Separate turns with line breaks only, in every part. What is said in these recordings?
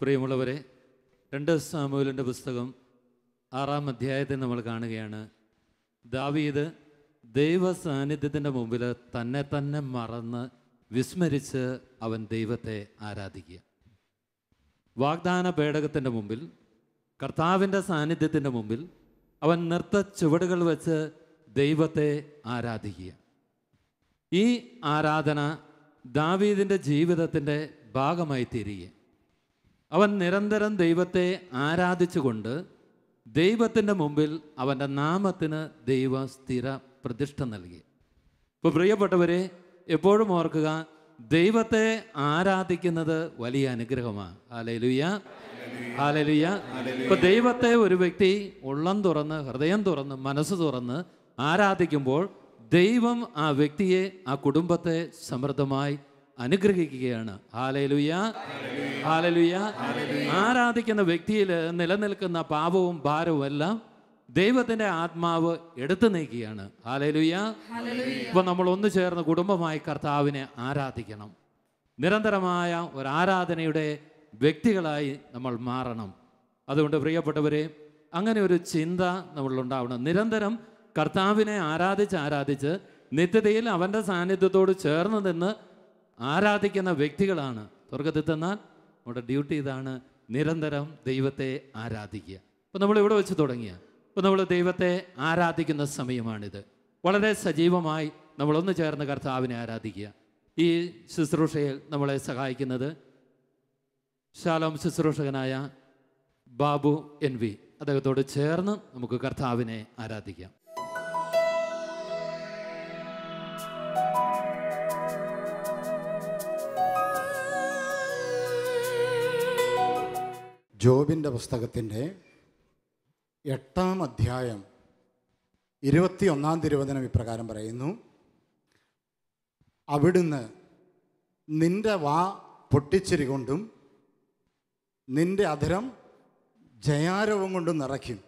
പ്രിയമുള്ളവരെ, 2 സാമുവേലിൻ്റെ പുസ്തകം 6-ാം അധ്യായത്തിൽ നമ്മൾ കാണുകയാണ്. ദാവീദ് ദൈവ സാന്നിധ്യത്തിൻ്റെ മുമ്പിൽ തന്നെ തന്നെ മറന്ന് വിസ്മരിച്ച് അവൻ ദൈവത്തെ ആരാധിക്കുക. വാഗ്ദാന പേടകത്തിൻ്റെ മുമ്പിൽ, കർത്താവിൻ്റെ സാന്നിധ്യത്തിൻ്റെ മുമ്പിൽ അവൻ നൃത്ത ചുവടുകൾ വെച്ച് ദൈവത്തെ ആരാധിക്കുക. ഈ ആരാധന ദാവീദിൻ്റെ ജീവിതത്തിൻ്റെ ഭാഗമായി തീരുക. അവൻ നിരന്തരം ദൈവത്തെ ആരാധിച്ചുകൊണ്ട് ദൈവത്തിൻ്റെ മുമ്പിൽ അവൻ്റെ നാമത്തിന് ദൈവ സ്ഥിര പ്രതിഷ്ഠ നൽകി. ഇപ്പോൾ പ്രിയപ്പെട്ടവരെ, എപ്പോഴും ഓർക്കുക, ദൈവത്തെ ആരാധിക്കുന്നത് വലിയ അനുഗ്രഹമാണ്. Hallelujah, hallelujah. ഇപ്പോൾ ദൈവത്തെ ഒരു വ്യക്തി ഉള്ളം തുറന്ന്, ഹൃദയം തുറന്ന്, മനസ്സ് തുറന്ന് ആരാധിക്കുമ്പോൾ ദൈവം ആ വ്യക്തിയെ, ആ കുടുംബത്തെ സമൃദ്ധമായി അനുഗ്രഹിക്കുകയാണ്. Hallelujah, hallelujah. ആരാധിക്കുന്ന വ്യക്തിയിൽ നിലനിൽക്കുന്ന പാപവും ഭാരവും എല്ലാം ദൈവത്തിൻ്റെ ആത്മാവ് എടുത്തു നീക്കുകയാണ്. ഹല്ലേലൂയ. ഇപ്പോൾ നമ്മൾ ഒന്ന് ചേർന്ന് കുടുംബമായി കർത്താവിനെ ആരാധിക്കണം. നിരന്തരമായ ഒരു ആരാധനയുടെ വ്യക്തികളായി നമ്മൾ മാറണം. അതുകൊണ്ട് പ്രിയപ്പെട്ടവരെ, അങ്ങനെ ഒരു ചിന്ത നമ്മളുണ്ടാവണം. നിരന്തരം കർത്താവിനെ ആരാധിച്ച് നിത്യതയിൽ അവൻ്റെ സാന്നിധ്യത്തോട് ചേർന്ന് നിന്ന് ആരാധിക്കുന്ന വ്യക്തികളാണ് സ്വർഗത്തിൽ തന്നാൽ നമ്മുടെ ഡ്യൂട്ടി ഇതാണ്, നിരന്തരം ദൈവത്തെ ആരാധിക്കുക. അപ്പോൾ നമ്മളിവിടെ വെച്ച് തുടങ്ങിയ, ഇപ്പോൾ നമ്മൾ ദൈവത്തെ ആരാധിക്കുന്ന സമയമാണിത്. വളരെ സജീവമായി നമ്മളൊന്ന് ചേർന്ന് കർത്താവിനെ ആരാധിക്കുക. ഈ ശുശ്രൂഷയിൽ നമ്മളെ സഹായിക്കുന്നത് ശാലോം ശുശ്രൂഷകനായ ബാബു NV. അദ്ദേഹത്തോട് ചേർന്ന് നമുക്ക് കർത്താവിനെ ആരാധിക്കാം.
ജോബിൻ്റെ പുസ്തകത്തിൻ്റെ 8-ാം അധ്യായം 21-ാം തിരുവചനം ഇപ്രകാരം പറയുന്നു: അവിടുന്ന് നിന്റെ വാ പൊട്ടിച്ചിരി കൊണ്ടും നിന്റെ അധരം ജയാരവം കൊണ്ടും നിറയ്ക്കും.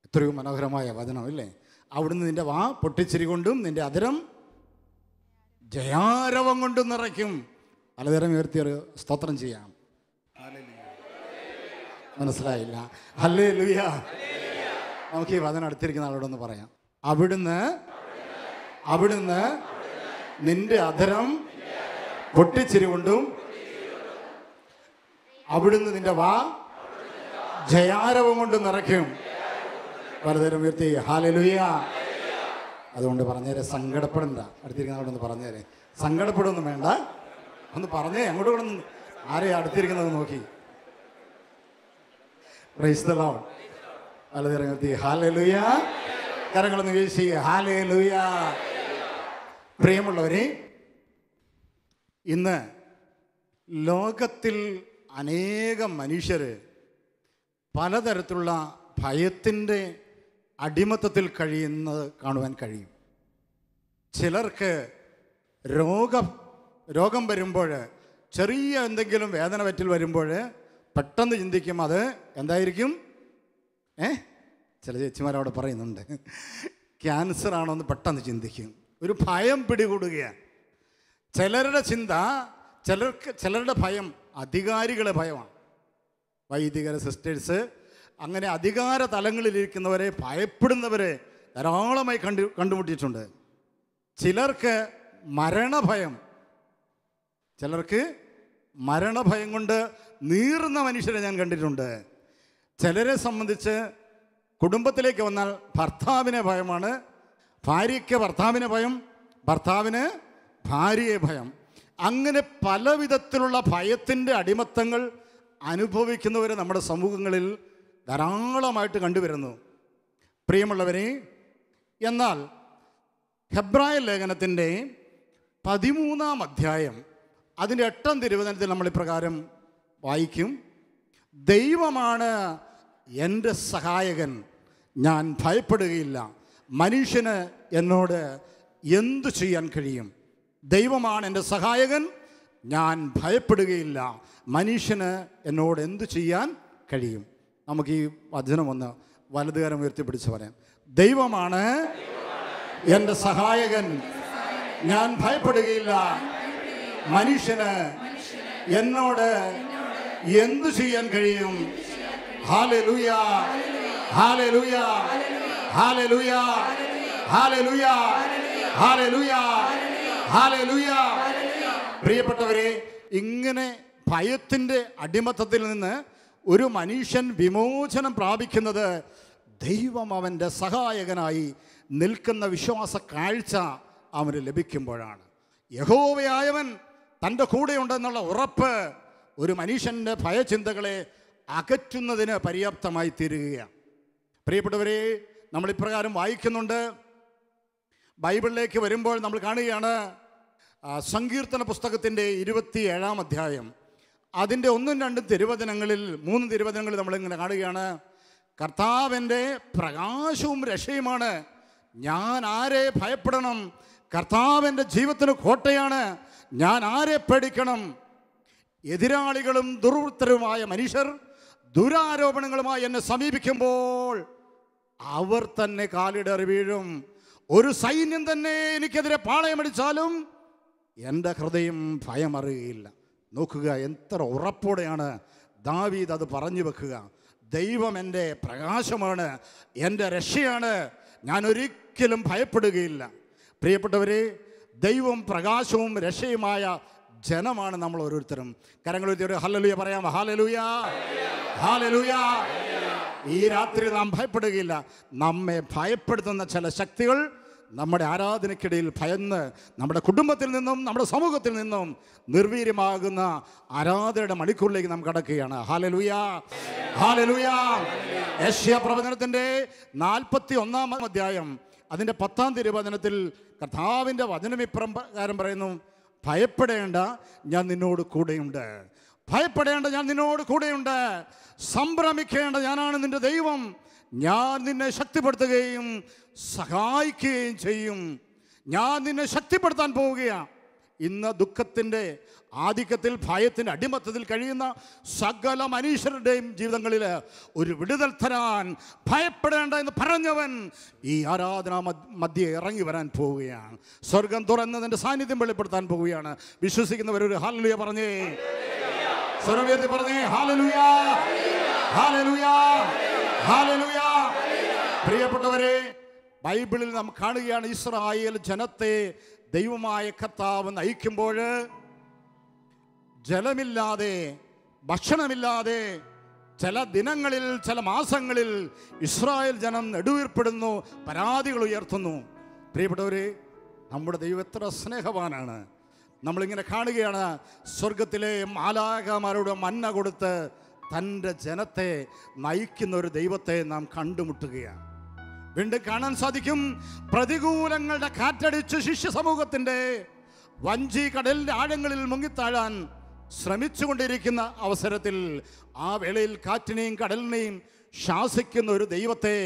എത്രയോ മനോഹരമായ വചനം അല്ലേ? അവിടുന്ന് നിന്റെ വാ പൊട്ടിച്ചിരി കൊണ്ടും നിന്റെ അധരം ജയാരവം കൊണ്ടും നിറയ്ക്കും. പലതരം ഉയർത്തിയൊരു സ്തോത്രം ചെയ്യാം. മനസ്സിലായില്ല? ഹല്ലേലൂയ. നമുക്ക് ഈ വചനം അടുത്തിരിക്കുന്ന ആളോടൊന്ന് പറയാം. അവിടുന്ന് നിന്റെ അധരം പൊട്ടിച്ചിരി കൊണ്ടും അവിടുന്ന് നിന്റെ വാ ജയാരവം കൊണ്ട് നിറയ്ക്കും. പലതരം ഉയർത്തി ഹല്ലേലൂയ. അതുകൊണ്ട് പറഞ്ഞേരെ, സങ്കടപ്പെടണ്ട. അടുത്തിരിക്കുന്ന ആളോടൊന്ന് പറഞ്ഞേരെ, സങ്കടപ്പെടുമൊന്നും വേണ്ട. ഒന്ന് പറഞ്ഞേ, അങ്ങോട്ട് കൂടെ ആരെയാ അടുത്തിരിക്കുന്നത് നോക്കി. Praise the Lord. പലതരം ഉയർത്തി ഹല്ലേലൂയ. കരങ്ങളൊന്ന് വീശി ഹല്ലേലൂയ. പ്രിയമുള്ളവരെ, ഇന്ന് ലോകത്തിൽ അനേകം മനുഷ്യർ പലതരത്തിലുള്ള ഭയത്തിൻ്റെ അടിമത്തത്തിൽ കഴിയുന്നത് കാണുവാൻ കഴിയും. ചിലർക്ക് രോഗം വരുമ്പോൾ, ചെറിയ എന്തെങ്കിലും വേദന പറ്റൽ വരുമ്പോൾ പെട്ടെന്ന് ചിന്തിക്കും അത് എന്തായിരിക്കും. ചില ചേച്ചിമാരവിടെ പറയുന്നുണ്ട്, ക്യാൻസർ ആണോ എന്ന് പെട്ടെന്ന് ചിന്തിക്കും. ഒരു ഭയം പിടികൂടുകയാണ്. ചിലരുടെ ചിന്ത, ചിലരുടെ ഭയം അധികാരികളെ ഭയമാണ്. വൈദികർ, സിസ്റ്റേഴ്സ്, അങ്ങനെ അധികാര തലങ്ങളിലിരിക്കുന്നവരെ ഭയപ്പെടുന്നവരെ ധാരാളമായി കണ്ടുമുട്ടിയിട്ടുണ്ട്. ചിലർക്ക് മരണഭയം കൊണ്ട് നീറുന്ന മനുഷ്യരെ ഞാൻ കണ്ടിട്ടുണ്ട്. ചിലരെ സംബന്ധിച്ച് കുടുംബത്തിലേക്ക് വന്നാൽ ഭർത്താവിനെ ഭയമാണ്, ഭാര്യയ്ക്ക് ഭർത്താവിനെ ഭയം, ഭർത്താവിന് ഭാര്യയെ ഭയം. അങ്ങനെ പല വിധത്തിലുള്ള ഭയത്തിൻ്റെ അടിമത്തങ്ങൾ അനുഭവിക്കുന്നവരെ നമ്മുടെ സമൂഹങ്ങളിൽ ധാരാളമായിട്ട് കണ്ടുവരുന്നു. പ്രിയമുള്ളവരെ, എന്നാൽ ഹെബ്രായ ലേഖനത്തിൻ്റെ 13-ാം അധ്യായം അതിൻ്റെ 8-ാം തിരുവചനത്തിൽ നമ്മൾ ഇപ്രകാരം വായിക്കും: ദൈവമാണ് എൻ്റെ സഹായകൻ, ഞാൻ ഭയപ്പെടുകയില്ല. മനുഷ്യന് എന്നോട് എന്തു ചെയ്യാൻ കഴിയും? ദൈവമാണ് എൻ്റെ സഹായകൻ, ഞാൻ ഭയപ്പെടുകയില്ല. മനുഷ്യന് എന്നോട് എന്തു ചെയ്യാൻ കഴിയും? നമുക്ക് ഈ വചനം ഒന്ന് വലതുകരം ഉയർത്തിപ്പിടിച്ച് പറയാം. ദൈവമാണ് എൻ്റെ സഹായകൻ, ഞാൻ ഭയപ്പെടുകയില്ല. മനുഷ്യന് എന്നോട് എന്തു ചെയ്യാൻ കഴിയും? Hallelujah, hallelujah, hallelujah, hallelujah, hallelujah, hallelujah. പ്രിയപ്പെട്ടവരെ, ഇങ്ങനെ ഭയത്തിൻ്റെ അടിമത്തത്തിൽ നിന്ന് ഒരു മനുഷ്യൻ വിമോചനം പ്രാപിക്കുന്നത് ദൈവം അവൻ്റെ സഹായകനായി നിൽക്കുന്ന വിശ്വാസ കാഴ്ച അവന് ലഭിക്കുമ്പോഴാണ്. യഹോവയായവൻ തൻ്റെ കൂടെയുണ്ടെന്നുള്ള ഉറപ്പ് ഒരു മനുഷ്യൻ്റെ ഭയചിന്തകളെ അകറ്റുന്നതിന് പര്യാപ്തമായി തീരുകയാണ്. പ്രിയപ്പെട്ടവരെ, നമ്മളിപ്രകാരം വായിക്കുന്നുണ്ട്. ബൈബിളിലേക്ക് വരുമ്പോൾ നമ്മൾ കാണുകയാണ് സങ്കീർത്തന പുസ്തകത്തിൻ്റെ 27-ാം അധ്യായം, അതിൻ്റെ 1-2 തിരുവചനങ്ങളിൽ 3 തിരുവചനങ്ങളിൽ നമ്മളിങ്ങനെ കാണുകയാണ്. കർത്താവിൻ്റെ പ്രകാശവും രക്ഷയുമാണ്, ഞാൻ ആരെ ഭയപ്പെടണം? കർത്താവിൻ്റെ ജീവിതത്തിന് കോട്ടയാണ്, ഞാൻ ആരെ പേടിക്കണം? എതിരാളികളും ദുർവൃത്തരുമായ മനുഷ്യർ ദുരാരോപണങ്ങളുമായി എന്നെ സമീപിക്കുമ്പോൾ അവർ തന്നെ കാലിടറി വീഴും. ഒരു സൈന്യം തന്നെ എനിക്കെതിരെ പാളയമടിച്ചാലും എൻ്റെ ഹൃദയം ഭയമറിയുകയില്ല. നോക്കുക, എത്ര ഉറപ്പോടെയാണ് ദാവീദ് അത് പറഞ്ഞു വെക്കുക. ദൈവം എൻ്റെ പ്രകാശമാണ്, എൻ്റെ രക്ഷയാണ്, ഞാൻ ഒരിക്കലും ഭയപ്പെടുകയില്ല. പ്രിയപ്പെട്ടവരെ, ദൈവം പ്രകാശവും രക്ഷയുമായ ജനമാണ് നമ്മൾ ഓരോരുത്തരും. കരങ്ങൾ ഉയർത്തി ഒരു ഹല്ലേലൂയ പറയാം. Hallelujah, hallelujah. ഈ രാത്രി നാം ഭയപ്പെടുകയില്ല. നമ്മെ ഭയപ്പെടുത്തുന്ന ചില ശക്തികൾ നമ്മുടെ ആരാധനയ്ക്കിടയിൽ ഭയന്ന് നമ്മുടെ കുടുംബത്തിൽ നിന്നും നമ്മുടെ സമൂഹത്തിൽ നിന്നും നിർവീര്യമാകുന്ന ആരാധനയുടെ മണിക്കൂറിലേക്ക് നാം കടക്കുകയാണ്. Hallelujah, hallelujah. യെശയ്യാ പ്രവചനത്തിൻ്റെ 41-ാം അധ്യായം അതിൻ്റെ 10-ാം തിരുവചനത്തിൽ കർത്താവിൻ്റെ വചനം ഇപ്രകാരം പറയുന്നു: ഭയപ്പെടേണ്ട, ഞാൻ നിന്നോട് കൂടെയുണ്ട്. ഭയപ്പെടേണ്ട, ഞാൻ നിന്നോട് കൂടെയുണ്ട്. സംഭ്രമിക്കേണ്ട, ഞാനാണ് നിന്റെ ദൈവം. ഞാൻ നിന്നെ ശക്തിപ്പെടുത്തുകയും സഹായിക്കുകയും ചെയ്യും. ഞാൻ നിന്നെ ശക്തിപ്പെടുത്താൻ പോവുകയാണ്. ഇന്ന് ദുഃഖത്തിൻ്റെ ആധിക്യത്തിൽ ഭയത്തിൻ്റെ അടിമത്തത്തിൽ കഴിയുന്ന സകല മനുഷ്യരുടെയും ജീവിതങ്ങളിൽ ഒരു വിടുതൽ തരാൻ ഭയപ്പെടേണ്ട എന്ന് പറഞ്ഞവൻ ഈ ആരാധനാ മധ്യേ ഇറങ്ങി വരാൻ പോവുകയാണ്. സ്വർഗം തുറന്നതിൻ്റെ സാന്നിധ്യം വെളിപ്പെടുത്താൻ പോവുകയാണ്. വിശ്വസിക്കുന്നവരൊരു ഹല്ലേലൂയ പറഞ്ഞേ, സ്വർഗത്തിൽ പറഞ്ഞേ ഹല്ലേലൂയ, ഹല്ലേലൂയ, ഹല്ലേലൂയ. പ്രിയപ്പെട്ടവരെ, ബൈബിളിൽ നാം കാണുകയാണ് ഇസ്രായേൽ ജനത്തെ ദൈവമായ കർത്താവ് നയിക്കുമ്പോൾ ജലമില്ലാതെ ഭക്ഷണമില്ലാതെ ചില ദിനങ്ങളിൽ ചില മാസങ്ങളിൽ ഇസ്രായേൽ ജനം നെടുവീർപ്പെടുന്നു, പരാതികൾ ഉയർത്തുന്നു. പ്രിയപ്പെട്ടവരെ, നമ്മുടെ ദൈവം എത്ര സ്നേഹവാനാണ്. നമ്മളിങ്ങനെ കാണുകയാണ്, സ്വർഗത്തിലെ മാലാഖമാരോട് മന്ന കൊടുത്ത് തൻ്റെ ജനത്തെ നയിക്കുന്ന ഒരു ദൈവത്തെ നാം കണ്ടുമുട്ടുകയാണ്. വീണ്ടും കാണാൻ സാധിക്കും, പ്രതികൂലങ്ങളുടെ കാറ്റടിച്ച് ശിഷ്യ സമൂഹത്തിൻ്റെ വഞ്ചി കടലിൻ്റെ ആഴങ്ങളിൽ മുങ്ങിത്താഴാൻ ശ്രമിച്ചുകൊണ്ടിരിക്കുന്ന അവസരത്തിൽ ആ വേളയിൽ കാറ്റിനെയും കടലിനെയും ശാസിക്കുന്ന ഒരു ദൈവത്തെ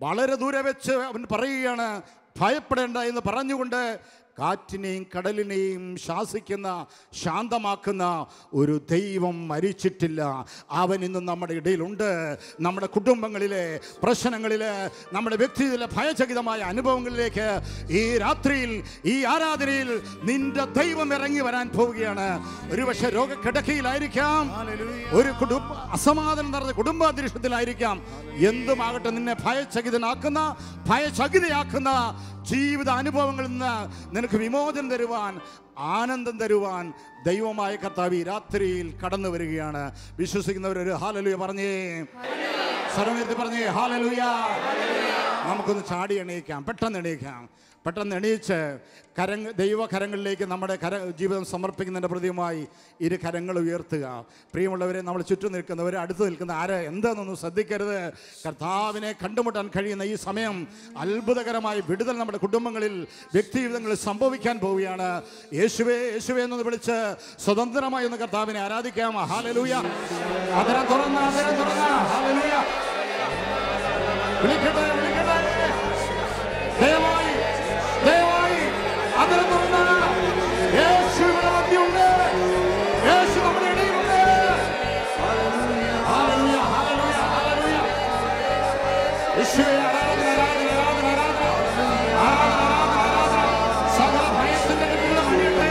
വളരെ ദൂരെ വെച്ച് അവൻ പറയുകയാണ്, ഭയപ്പെടേണ്ട എന്ന് പറഞ്ഞുകൊണ്ട് കാറ്റിനെയും കടലിനെയും ശാസിക്കുന്ന ശാന്തമാക്കുന്ന ഒരു ദൈവം മരിച്ചിട്ടില്ല. അവൻ ഇന്നും നമ്മുടെ ഇടയിലുണ്ട്. നമ്മുടെ കുടുംബങ്ങളിലെ പ്രശ്നങ്ങളിൽ, നമ്മുടെ വ്യക്തിയിലെ ഭയചകിതമായ അനുഭവങ്ങളിലേക്ക് ഈ രാത്രിയിൽ ഈ ആരാധനയിൽ നിന്റെ ദൈവം ഇറങ്ങി വരാൻ പോവുകയാണ്. ഒരുപക്ഷെ രോഗക്കിടക്കയിലായിരിക്കാം, ഒരു അസമാധാനം നിറഞ്ഞ കുടുംബാന്തരീക്ഷത്തിലായിരിക്കാം. എന്തുമാകട്ടെ, നിന്നെ ഭയചകിതനാക്കുന്ന ഭയചകിതയാക്കുന്ന ജീവിത അനുഭവങ്ങളിൽ നിന്ന് നിനക്ക് വിമോചനം തരുവാൻ, ആനന്ദം തരുവാൻ ദൈവമായ കർത്താവ് ഈ രാത്രിയിൽ കടന്നു വരികയാണ്. വിശ്വസിക്കുന്നവരൊരു ഹല്ലേലൂയ പറഞ്ഞേ, സർവ്വത്തിൽ പറഞ്ഞേ ഹല്ലേലൂയ. നമുക്കൊന്ന് ചാടി എണീക്കാം, പെട്ടെന്ന് എണീക്കാം. പെട്ടെന്ന് എണീച്ച് ദൈവകരങ്ങളിലേക്ക് നമ്മുടെ ജീവിതം സമർപ്പിക്കുന്നതിൻ്റെ പ്രതിയുമായി ഇരു കരങ്ങൾ ഉയർത്തുക. പ്രിയമുള്ളവരെ, നമ്മൾ ചുറ്റും നിൽക്കുന്നവർ, അടുത്ത് നിൽക്കുന്ന ആര് എന്താണെന്നൊന്നും ശ്രദ്ധിക്കരുത്. കർത്താവിനെ കണ്ടുമുട്ടാൻ കഴിയുന്ന ഈ സമയം അത്ഭുതകരമായ വിടുതൽ നമ്മുടെ കുടുംബങ്ങളിൽ, വ്യക്തിജീവിതങ്ങളിൽ സംഭവിക്കാൻ പോവുകയാണ്. യേശുവേ യേശുവേ എന്ന് വിളിച്ച് സ്വതന്ത്രമായി ഒന്ന് കർത്താവിനെ ആരാധിക്കാം. ഹല്ലേലൂയ. അതരം തുറന്ന ഹല്ലേലൂയ. വിളിക്കട്ടെ, വിളിക്കട്ടെ. ദയവായി ദയവായി അതിന് തുറന്ന യേശു ഇവിടെ മധ്യമുണ്ട്. യേശു നമ്മുടെ ഇടയിലുണ്ട്. Hallelujah, hallelujah, hallelujah. യേശുവേ ആരാധന, ആരാധന, ആരാധന, ആരാധന. സകല ഭയത്തിന്റെ കെട്ടുകൾ മണിയട്ടെ.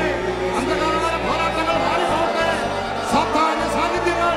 അന്ധകാര പോരാട്ടങ്ങൾ മാറിപ്പോകട്ടെ. സാത്താന്റെ സാന്നിധ്യങ്ങൾ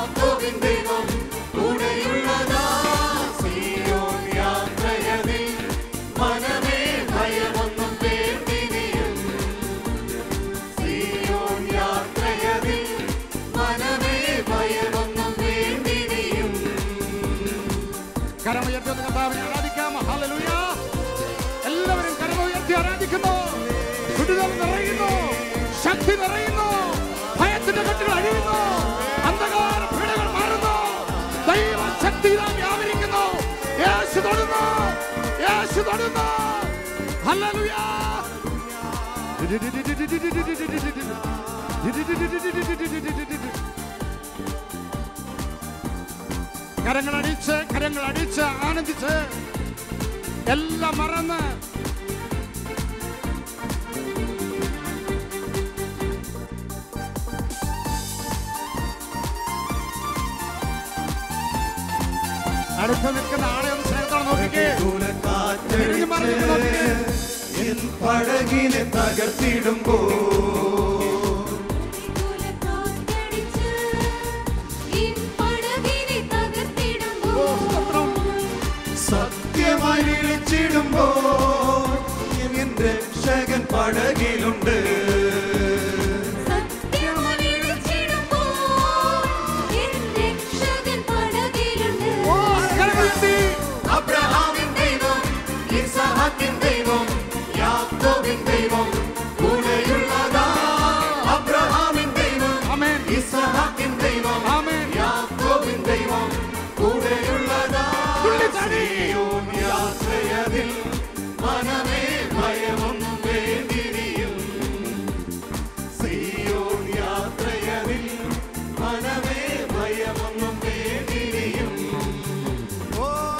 അടുത്തൊന്ന് കർത്താവിനെ ആരാധിക്കാം. ഹല്ലേലൂയ. എല്ലാവരും കരങ്ങൾ ഉയർത്തി ആരാധിക്കുന്നു. വിടുതൽ നിറയുന്നു, ശക്തി നിറയുന്നു, ഭയത്തിന്റെ കെട്ടുകൾ അഴിയുന്നു, അന്ധകാര പീഡകൾ മാറുന്നു, ദൈവ ശക്തി വ്യാപരിക്കുന്നു. യേശു തൊടുന്നു, യേശു തൊടുന്നു. ഹല്ലേലൂയ. കരങ്ങളടിച്ച് ആനന്ദിച്ച് എല്ലാം മറന്ന് അടുത്ത് നിൽക്കുന്ന ആളെ ഒന്ന് സ്നേഹത്തോടെ നോക്കിക്കേ.
പടകിനെ തകർത്തിടുമ്പോ സത്യമായി വിളിച്ചിടുമ്പോ എൻ രക്ഷകൻ പടകിലുണ്ട്. അബ്രഹാമിൻ ദൈവം, ഇസഹാക്കിൻ ദൈവം, യാക്കോബിൻ ദൈവം കൂടെയുള്ളതാ. അബ്രഹാമിൻ ദൈവം, ഇസഹാക്കിൻ ദൈവം, യാക്കോബിൻ ദൈവം കൂടെയുള്ളതാ. സീയോൻ യാത്രയതിൽ മനമേ ഭയമൊന്നും വേണ്ടിരിയും. സീയോൻ യാത്രയതിൽ മനമേ ഭയമൊന്നും വേണ്ടിരിയും.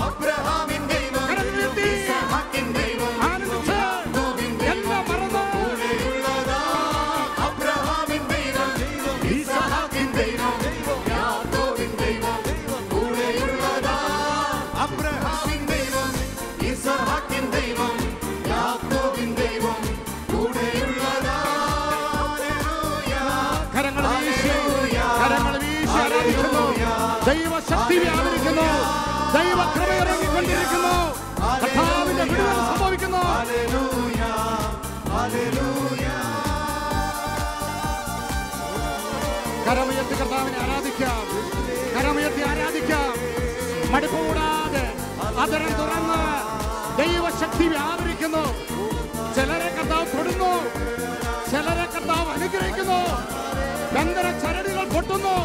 അബ്രഹാമിൻ ദൈവം, ഇസഹാക്കിൻ ദൈവം, യാക്കോബിൻ ദൈവം കൂടെയുള്ളതാ. അബ്രഹാമിൻ ദൈവം, ഇസഹാക്കിൻ ദൈവം, യാക്കോബിൻ ദൈവം കൂടെയുള്ളതാ. അബ്രഹാമിൻ ദൈവം, ഇസഹാക്കിൻ ദൈവം, യാക്കോബിൻ ദൈവം കൂടെയുള്ളതാ.
കരങ്ങൾ വീശി ആരാധിക്കുന്നു. ദൈവശക്തി വ്യാപരിക്കുന്നു, ദൈവകൃപ ഇറങ്ങിക്കൊണ്ടിരിക്കുന്നു, കർത്താവിന്റെ വിടുതൽ സംഭവിക്കുന്നു.
Hallelujah, hallelujah.
കരമുയർത്തി കർത്താവിനെ ആരാധിക്കാം, കരമുയർത്തി ആരാധിക്കാം. മടുപ്പ് കൂടാതെ അതരം തുറന്ന് ദൈവശക്തി വ്യാപരിക്കുന്നു. ചിലരെ കർത്താവ് തൊടുന്നു, ചിലരെ കർത്താവ് അനുഗ്രഹിക്കുന്നു. ബന്ധന ചരടുകൾ പൊട്ടുന്നു.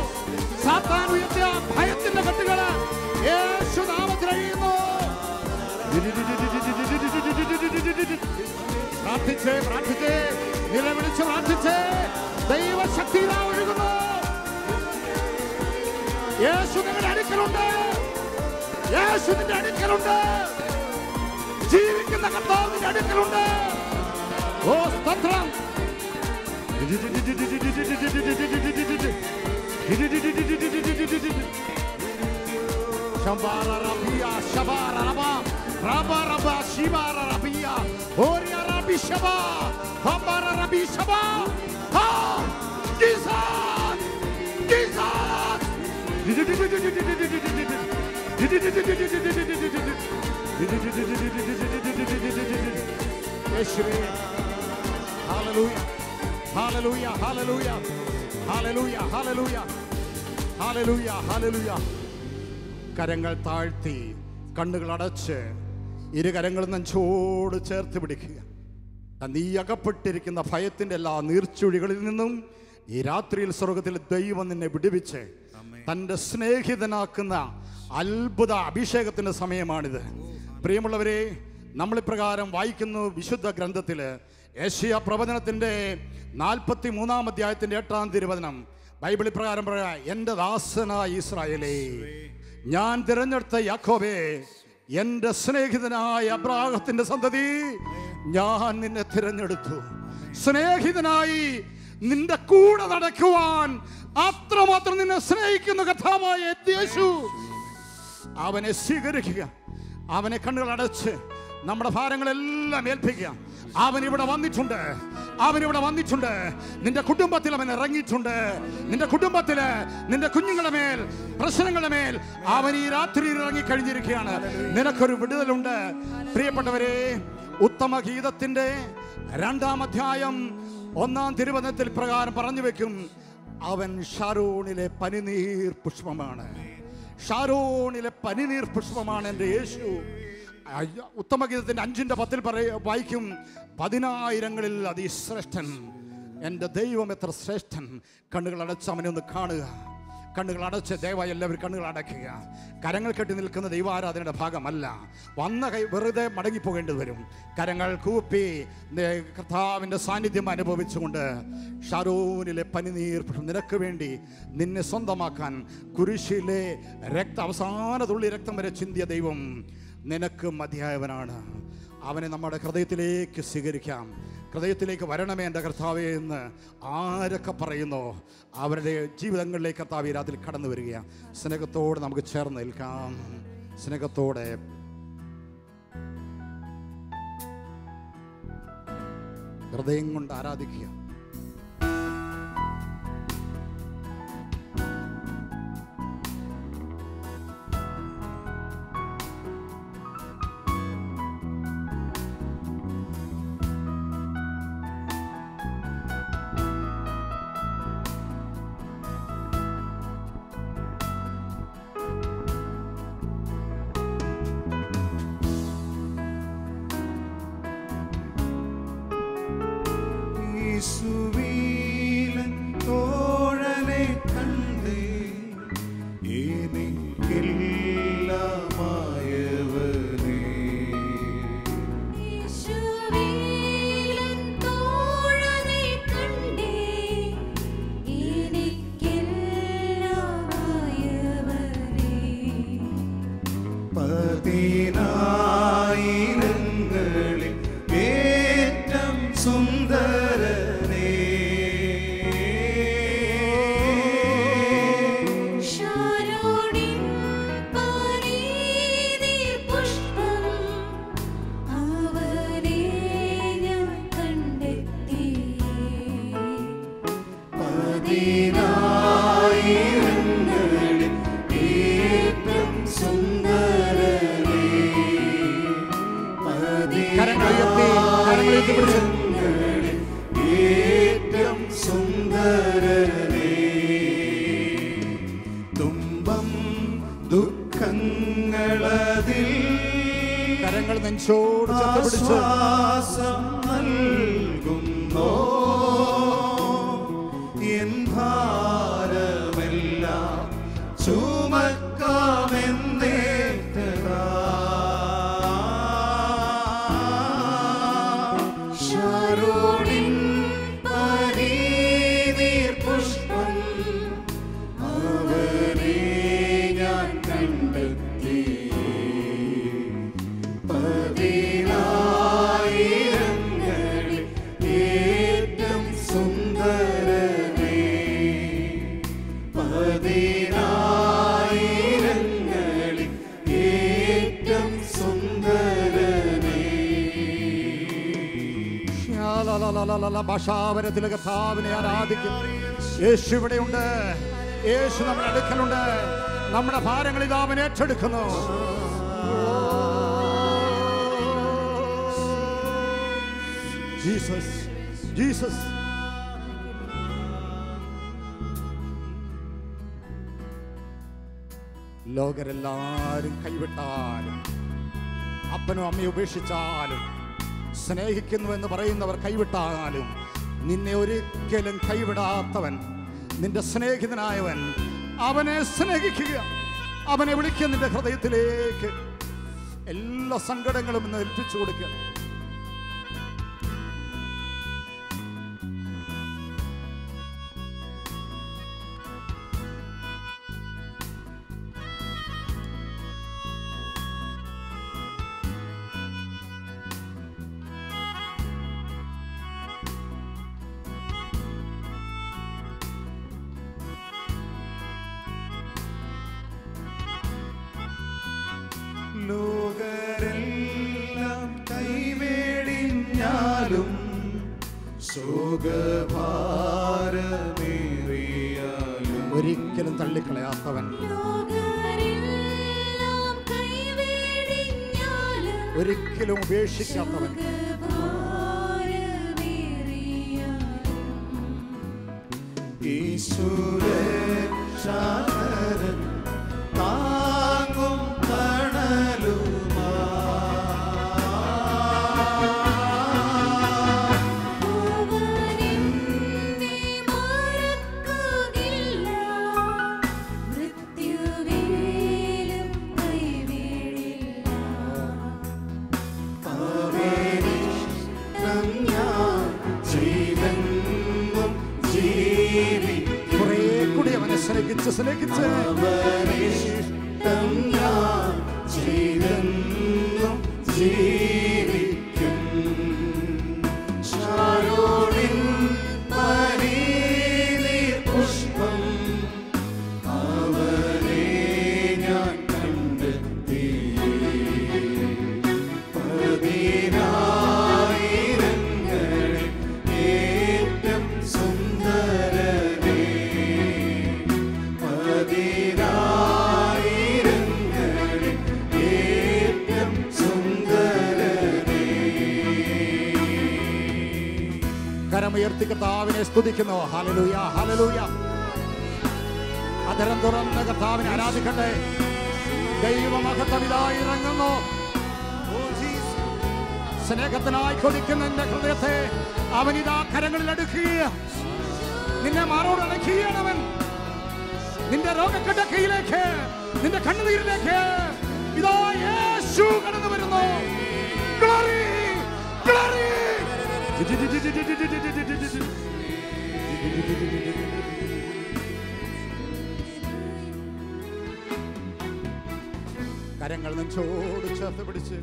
സാത്താൻ ഉയർത്തിയ ഭയത്തിന്റെ കെട്ടുകള് യേശു നാമത്തിൽ അഴിയുന്നു. പ്രാർത്ഥിച്ച് നിലവിളിച്ച് പ്രാർത്ഥിച്ച് ദൈവശക്തി ഒഴുകുന്നു. യേശു നിങ്ങളുടെ അടുക്കലുണ്ട്, യേശു നിന്റെ അടുക്കലുണ്ട്, ജീവിക്കുന്ന കർത്താവ് നിന്റെ അടുക്കലുണ്ട്. ഓ സ്തോത്രം. Shambara Rabia, Shabara Rabba, Rabba Rabba, Shibara Rabia, Oria Rabbi Shaba, Hambara Rabbi Shaba, Ha! Jesus! Jesus! Hallelujah! Hallelujah! Hallelujah! Hallelujah! Hallelujah! Hallelujah! Hallelujah! കരങ്ങൾ താഴ്ത്തി കണ്ണുകൾ അടച്ച് ഇരു കരങ്ങളും നെഞ്ചോട് ചേർത്ത് പിടിക്കുക. നീ അകപ്പെട്ടിരിക്കുന്ന ഭയത്തിൻ്റെ എല്ലാ നീർച്ചുഴികളിൽ നിന്നും ഈ രാത്രിയിൽ സ്വർഗത്തിൽ ദൈവം നിന്നെ വിടുവിച്ച് തൻ്റെ സ്നേഹിതനാക്കുന്ന അത്ഭുത അഭിഷേകത്തിൻ്റെ സമയമാണിത്. പ്രിയമുള്ളവരെ, നമ്മളിപ്രകാരം വായിക്കുന്നു വിശുദ്ധ ഗ്രന്ഥത്തിൽ യെശയ്യാ പ്രവചനത്തിൻ്റെ 43-ാം അധ്യായത്തിൻ്റെ 8-ാം തിരുവചനം. ബൈബിൾ പ്രകാരം പറയാ, എൻ്റെ ദാസനായ ഇസ്രായേലേ, ഞാൻ തിരഞ്ഞെടുത്ത യാക്കോബേ, എൻ്റെ സ്നേഹിതനായ അബ്രാഹത്തിൻ്റെ സന്തതി, ഞാൻ നിന്നെ തിരഞ്ഞെടുത്തു. സ്നേഹിതനായി നിന്റെ കൂടെ നടക്കുവാൻ അത്രമാത്രം നിന്നെ സ്നേഹിക്കുന്ന കർത്താവായ യേശു, അവനെ സ്വീകരിക്കുക. അവനെ കണ്ണുകൾ അടച്ച് നമ്മുടെ ഭാരങ്ങളെല്ലാം ഏൽപ്പിക്കുക. അവൻ ഇവിടെ വന്നിട്ടുണ്ട്, അവനിവിടെ വന്നിട്ടുണ്ട്. നിന്റെ കുടുംബത്തിൽ അവൻ ഇറങ്ങിയിട്ടുണ്ട്. നിന്റെ കുടുംബത്തില് നിന്റെ കുഞ്ഞുങ്ങളുടെ മേൽ, പ്രശ്നങ്ങളുടെ മേൽ അവൻ ഈ രാത്രി ഇറങ്ങിക്കഴിഞ്ഞിരിക്കുകയാണ്. നിനക്കൊരു വിടുതലുണ്ട്. പ്രിയപ്പെട്ടവരെ, ഉത്തമ ഗീതത്തിന്റെ 2-ാം അധ്യായം 1-ാം തിരുവചനത്തിൽ പ്രകാരം പറഞ്ഞു വെക്കും, അവൻ ഷാരോണിലെ പനിനീർ പുഷ്പമാണ്. ഷാരോണിലെ പനിനീർ പുഷ്പമാണ് എൻ്റെ യേശു. ഉത്തമഗീതത്തിൻ്റെ 5:10 വായിക്കും, 10,000-ങ്ങളിൽ അതിശ്രേഷ്ഠൻ, എൻ്റെ ദൈവം എത്ര ശ്രേഷ്ഠൻ. കണ്ണുകൾ അടച്ച് അവനെ ഒന്ന് കാണുക. കണ്ണുകൾ അടച്ച് ദയവായി എല്ലാവരും കണ്ണുകൾ അടയ്ക്കുക. കരങ്ങൾ കെട്ടി നിൽക്കുന്ന ദൈവാരാധനയുടെ ഭാഗമല്ല. വന്ന കൈ വെറുതെ മടങ്ങിപ്പോകേണ്ടി വരും. കരങ്ങൾ കൂപ്പി കർത്താവിൻ്റെ സാന്നിധ്യം അനുഭവിച്ചുകൊണ്ട് ഷാരോനിലെ പനിനീർ നിനക്ക് വേണ്ടി നിന്നെ സ്വന്തമാക്കാൻ കുരിശിലെ അവസാന തുള്ളി രക്തം വരെ ചിന്തിയ ദൈവം നിനക്ക് മതിയായവനാണ്. അവനെ നമ്മുടെ ഹൃദയത്തിലേക്ക് സ്വീകരിക്കാം. ഹൃദയത്തിലേക്ക് വരണമേ എൻ്റെ കർത്താവേ എന്ന് ആരൊക്കെ പറയുന്നോ അവരുടെ ജീവിതങ്ങളിലേക്ക് കർത്താവേ രാത്രി കടന്നു വരികയാണ്. സ്നേഹത്തോടെ നമുക്ക് ചേർന്ന് നിൽക്കാം. സ്നേഹത്തോടെ ഹൃദയം കൊണ്ട് ആരാധിക്കുക.
തോഴനെ കണ്ടേ
ഏറ്റവും സുന്ദരനേ തുമ്പം ദുഃഖങ്ങളതിൽ കരങ്ങൾ നെഞ്ചോട് ആശ്വാസം നൽകുന്നോ എൻ ഭാരമെല്ലാം ചുമക്കാമെന്നേറ്റതാ ശാരോണിൻ പനിനീർ പുഷ്പം അവനെ ഞാൻ കണ്ടെത്തി പതിനായിരങ്ങളിൽ ഏറ്റവും സുന്ദരനേ പതിനായിരങ്ങളിൽ ഏറ്റവും സുന്ദരനേ ഭാഷാവരത്തിലെ കർത്താവിനെ ആരാധിക്കും. യേശു ഇവിടെയുണ്ട്. യേശു നമ്മുടെ അടുക്കലുണ്ട്. നമ്മുടെ ഭാരങ്ങൾ ഇതാ അവൻ ഏറ്റെടുക്കുന്നു. ജീസസ് ജീസസ് ലോകരെല്ലാരും കൈവിട്ടാലും അപ്പനും അമ്മയും ഉപേക്ഷിച്ചാലും സ്നേഹിക്കുന്നു എന്ന് പറയുന്നവർ കൈവിട്ടാലും നിന്നെ ഒരിക്കലും കൈവിടാത്തവൻ നിന്റെ സ്നേഹിതനായവൻ അവനെ സ്നേഹിക്കുക. അവനെ വിളിക്കുക നിന്റെ ഹൃദയത്തിലേക്ക്. എല്ലാ സങ്കടങ്ങളും ഇന്ന് ഏൽപ്പിച്ചു കൊടുക്കുക. ലോകരെല്ലാം കൈവേടിഞ്ഞാലും ശോകഭാരമേറിയാലും ഒരിക്കലും തള്ളിക്കളയാത്തവൻ ഒരിക്കലും ഉപേക്ഷിക്കാത്തവൻ ഈശ്വരൻ ഉയർത്തി കർത്താവിനെ സ്തുതിക്കുന്നു. Hallelujah, hallelujah. അധരം തുറന്ന് കർത്താവിനെ ആരാധിക്കട്ടെ. ദൈവമഹത്വമിതായി ഇറങ്ങുന്നു. സ്നേഹത്തിനായി കൊതിക്കുന്ന നിന്റെ ഹൃദയത്തെ അവനിതാ കരങ്ങളിൽ അടുക്കുക. നിന്നെ മാറോട് അടക്കുകയാണ് അവൻ. നിന്റെ രോഗക്കിടക്കയിലേക്ക്, നിന്റെ കണ്ണുനീരിലേക്ക് ഇതാ യേശു കടന്നു വരുന്നു. Glory, glory. കരങ്ങൾ നെഞ്ചോട് ചേർത്ത് പിടിച്ച്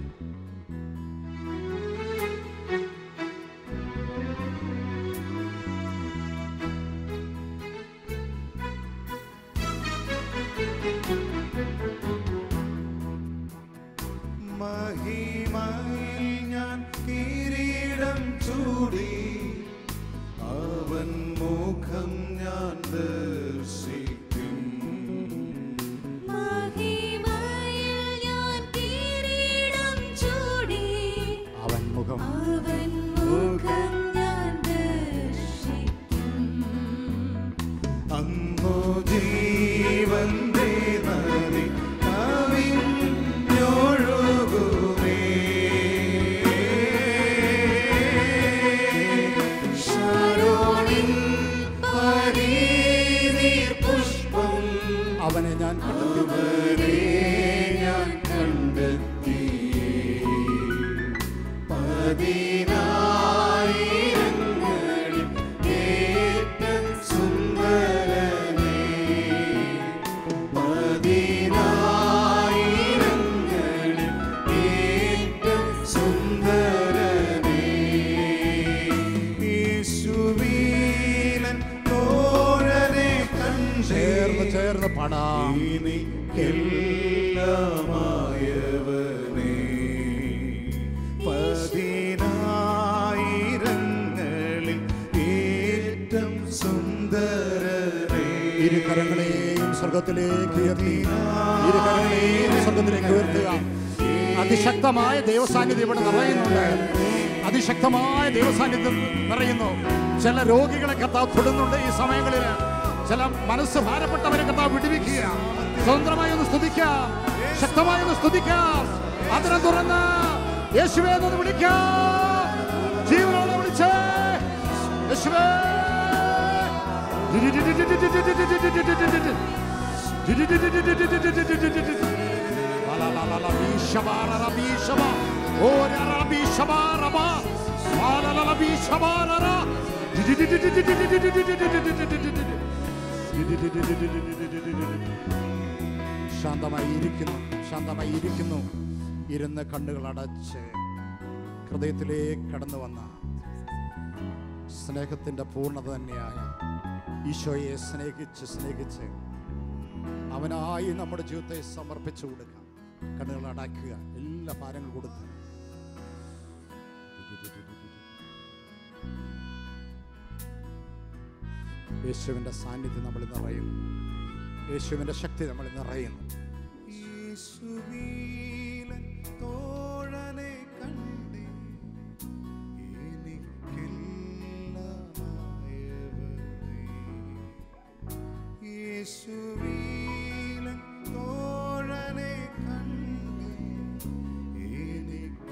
മഹിമയിൽ ഞാൻ കിരീടം ചൂടി, അവൻ മുഖം ഞാൻ ദർശിക്കും.
മഹിമയിൽ ഞാൻ കിരീടം ചൂടി,
അവൻ മുഖം
ഞാൻ ദർശിക്കും.
അന്നു ജീവന്റെ നദി കവിഞ്ഞൊഴുകുമേ. ശാരോണിൻ പരീനീർ പുഷ്പം
അവനെ ഞാൻ
അവനെ ഞാൻ കണ്ടെത്തി. പതിനായിരങ്ങളിൽ ഏറ്റവും സുന്ദരനേ, പതിനായിരങ്ങളിൽ ഏറ്റവും സുന്ദരനേ. യേശുവീലൻ തോഴനെ
ചേർന്ന്
കണ്ടേ,
ചേർന്ന് പാടാം.
എനിക്കെല്ലാമായവനേ, പതിനായിരങ്ങളിൽ ഏറ്റവും സുന്ദരനേ.
ഇരുകരങ്ങളെയും സ്വർഗത്തിലേക്ക് ഉയർത്തി, ഇരുകരങ്ങളെയും സ്വർഗത്തിലേക്ക് ഉയർത്തുക. അതിശക്തമായ ദൈവസാന്നിധ്യം ഇവിടെ നിറയുന്നുണ്ട്. അതിശക്തമായ ദൈവസാന്നിധ്യം നിറയുന്നു. ചില രോഗികളെ കർത്താവ് തൊടുന്നുണ്ട് ഈ സമയങ്ങളിൽ. ചില മനസ്സ് ഭാരപ്പെട്ടവരെ കർത്താവ് വിടുവിക്കുക. സ്വതന്ത്രമായി ഒന്ന് സ്തുതിക്കാം, ശക്തമായി ഒന്ന് സ്തുതിക്കാം. അതിനെ തുറന്ന് യേശുവേ എന്ന് വിളിക്കാം. ജീവനോടെ വിളിച്ചേ യേശുവേ. ശാന്തമായിരിക്കുന്നു, ശാന്തമായിരിക്കുന്നു. ഇരുന്ന് കണ്ണുകൾ അടച്ച് ഹൃദയത്തിലേക്ക് കടന്നു വന്ന സ്നേഹത്തിൻ്റെ പൂർണ്ണത തന്നെയായ ഈശോയെ സ്നേഹിച്ച് അവനായി നമ്മുടെ ജീവിതത്തെ സമർപ്പിച്ചു കൊടുക്കാം. കണ്ണുകൾ അടയ്ക്കുക, എല്ലാ ഭാരങ്ങൾ കൊടുത്ത് യേശുവിൻ്റെ സാന്നിധ്യം നമ്മൾ നിറയുന്നു. യേശുവിൻ്റെ ശക്തി നമ്മൾ നിറയുന്നു.
യേശുവീലൻ തോഴനെ കണ്ടേ, എനിക്കെല്ലാമായവനേ. യേശുവീലൻ തോഴനെ കണ്ടേ, എനിക്കെല്ലാമായവനേ.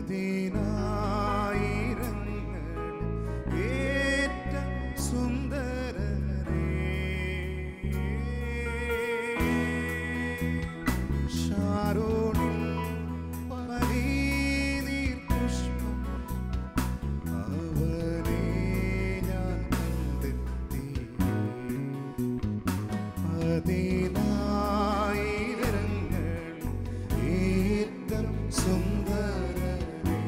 പതിനായിരങ്ങളിൽ ഏറ്റവും സുന്ദരനേ. ശാരോണിൽ പരീനീർ പുഷ്പം അവനെ ഞാൻ കണ്ടെത്തി. പതിനായിരങ്ങളിൽ ഏറ്റവും സുന്ദരനേ.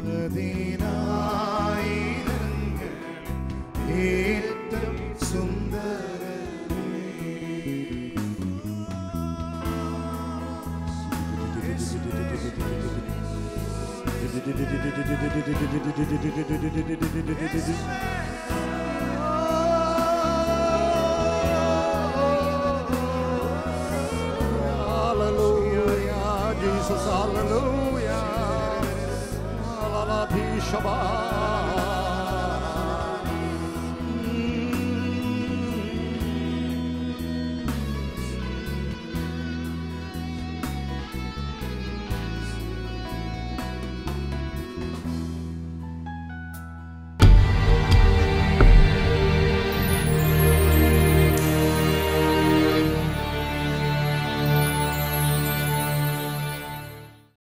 പതിനായിരങ്ങളിൽ ഏറ്റവും സുന്ദരനേ.
Hallelujah, Jesus. Hallelujah. La la la, Shabbat.